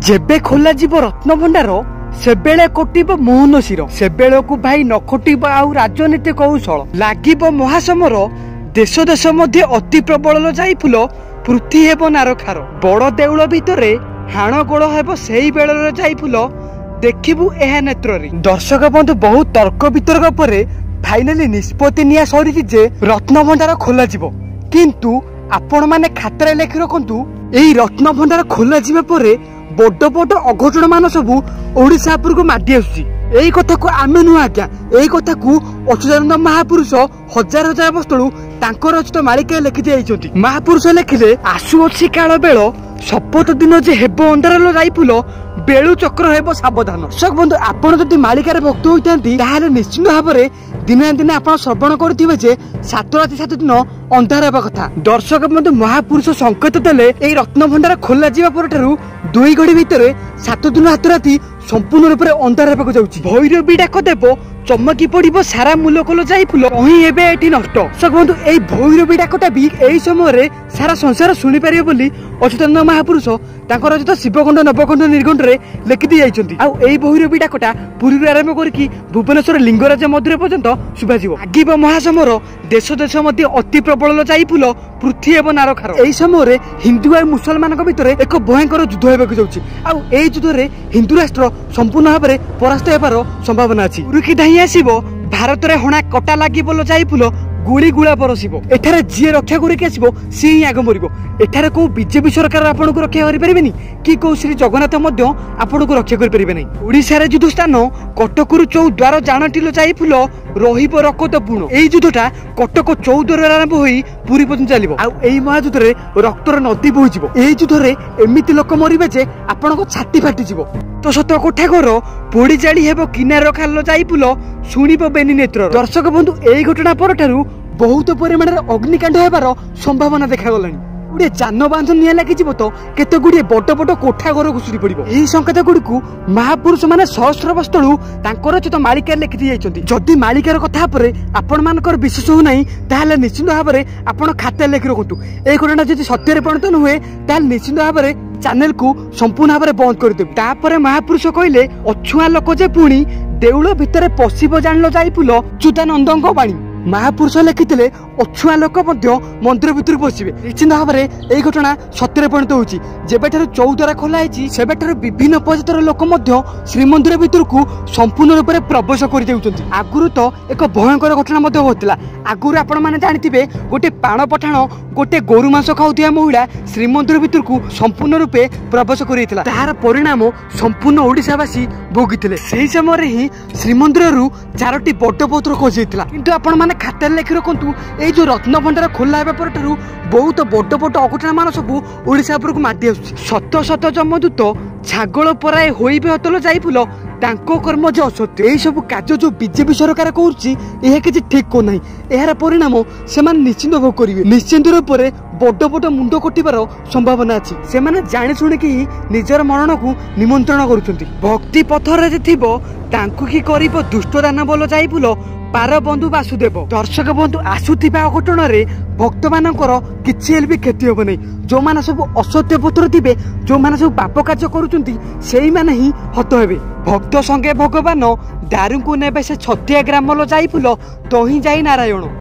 जेबे खोला जीव रत्न भंडार सेबेले कोटिब मोहन शिर सेबेलकु भाई न खोटिब आउ राजनीतिक कौशल लागिब महासमर देश देश मध्य अति प्रबल जाई फुल पृथ्वी हेब नारखार बड़ देउल भितरे हाण गोड़ हेब सेई बेलर जाई फुल देखिबु एहा नेत्ररी। दर्शक बंधु बहुत तर्क वितर्क पर फाइनाली निष्पत्ति निया सरी जे रत्न भंडार खोला जीव, किंतु आपण माने खातारे लेखि रखंतु एई रत्न भंडार खोला जीवा परे बड़ बड़ अघटन मान सबू ओडिशा पुर को माडी आसुची। एई कथा को आमे नु आज्ञा एई कथा को अच्युतानंद महापुरुष हजार हजार बस्तळू तांकर रचित मालिका लिखि दियाइछंती। महापुरुष लेखिले आसु अछि काल बेल शपथ दिन जे हेबो अंधार जाई फुल बेलू चक्र हेबो सावधान। दर्शक बंधु आपण जदि मालिकार भक्त होइतांती ताहाले निश्चित भाबरे दिने दिने आपण श्रवण करथिबे जे 7 राति 7 दिन अंधार हेबा कथा। दर्शक बंधु महापुरुष संकेत देले एई रत्न भंडार खोला जीवा परठारु 2 घड़ी भितरे 7 दिन 7 राति संपूर्ण रूप से अंधार हेबाक जाउची। भैरवी डाक देव चमकी पड़िबो सारा मूलकल जाई फुल कहीं एबे एठी नष्ट। दर्शक बंधु एई भैरवी डाकटा भी एई समय रे सारा संसार सुनि पारिबो बोली अच्युतानंद महापुरुष तांकर रचित शिवखंड नवखंड निर्गुंड रे लिखि दी जाइछंती। आ एई भैरवी डाकटा पुरी आरंभ करके भुवनेश्वर लिंगराज मधुर पर्यंत शुभाजिवो। आगिब महासमर देश देश मध्य अति प्रबल जाई फुल पृथ्वी एवं नारखार। एई समय रे हिंदू और मुसलमान भितर एक भयंकर युद्ध हेबाक जाउची। आ एई युद्ध रे हिंदू राष्ट्र संपूर्ण भाव में परास्त हेबार संभावना अछि। उरुकी धाई आसीबो भारत रे हणा कटा लागि बोल जाई फुल गुली गुला परसिबो। एठारे जी रक्षा करिके आसीबो सी ही आग मरिबो। एठारे को बीजेपी सरकार आपन को रक्षा करि परिबेनी कि को श्री जगन्नाथ मध्य आपन को रक्षा करि परिबे नै। ओडिसा रे युद्ध स्थान कटकरु चौद्वार जानटिलो जाई फुल रहिबो रक्तपूर्ण। एई युद्धटा कटक चौद्वार आरंभ होई पुरी पर्यंत चलिबो। आ एई महायुद्ध रे रक्तर नदी बोहि जिवो। एई युद्ध रे एमिति लोक मरिबे जे आपन को छाती फाटी जिवो। तो सत कोठा घर पोड़ी जाड़ी हेबो किनार खाल जाई फुल शुणिबो बेनी नेत्र। दर्शक बंधु एई घटना परठारु बहुत परिमाण अग्निकांड हेबार संभावना देखा गलानी। गुड़े जानबांध निया लगी तो केते गुड़े बड़ बड़ कोठा घर घुसुरी पड़ो। यही संकेत गुड़ी महापुरुष माने सहस्र बस्तलू तांकर रचित मालिकार लिखि दी जाइछंती। जदि मालिकार कथा पर आपण मानकर विश्वास हो नाही ताहाले निश्चित भाव में आपण खाता लिखि रखंतु। एई घटना जदि सत्य परिणत न हुए ताहाले निश्चित भाव में चैनल को संपूर्ण भाव में बंद कर देबु। तापर महापुरुष कहले अछुआ लोक जे पुणी देउल भितर पशिब जानलो जाई फुल अच्युतानंदଙ୍କ बाणी। महापुरुष लिखिले अछुआ लोक मंदिर भितर पशिबे। निश्चित भाव में यही घटना सत्य परिणत होची। जेबेठारु चौद्वार खोला होईची सेबेठारु विभिन्न प्रजातिर लोक श्रीमंदिर भितर को संपूर्ण रूप से प्रवेश कर जाउछंती। आगुरु तो एक भयंकर घटना होतिला। आगुरु आपण माने जानिथिबे गोटे पाण पठाण गोटे गोरु मांस खाउथिया महिला श्रीमंदिर भितर को संपूर्ण रूपे प्रवेश करिथिला। ताहार परिणाम संपूर्ण ओडिसावासी भोगिथिले। सेही समय ही श्रीमंदिर रु 4टी बड़ पत्र खोजिथिला। किंतु आपण माने खाता लिखि रखंतु एई जो रत्न भंडार खोला हेबा परठारु बहुत बड़ बड़ अघटना मान सबू ओडिशा पुर को माडी आसुची। शत शत जमदूत छागल पराए होइबे हतल जाई फुल तांको कर्म जे असत्य। एई सब कार्य जो बीजेपी सरकार करूची एहा किछि ठीक को नाही। एहार परिणाम सेमान निश्चित भोग करिवे। निश्चित रूप से बड़ बड़ मुंड कटिबार संभावना अछि। सेमाने जानि सुनि कि निजर मरण को निमंत्रण करूछंती। भक्ति पथरे जे थिबो तांको कि करिबो दुष्ट दान बोल जाई फुल पार बंधु वासुदेव। दर्शक बंधु आसुथिबा अघटन रे भक्त मानकर किछि भी क्षति हेबो नै। जो माने सब असत्य पुत्र थिबे जो माने सब पाप कार्य करूचंती सेही माने ही हत हेबे। भक्त संगे भगवान दारू को नेबे से छतिया ग्रामल जाई फुल तो ही जाई नारायण।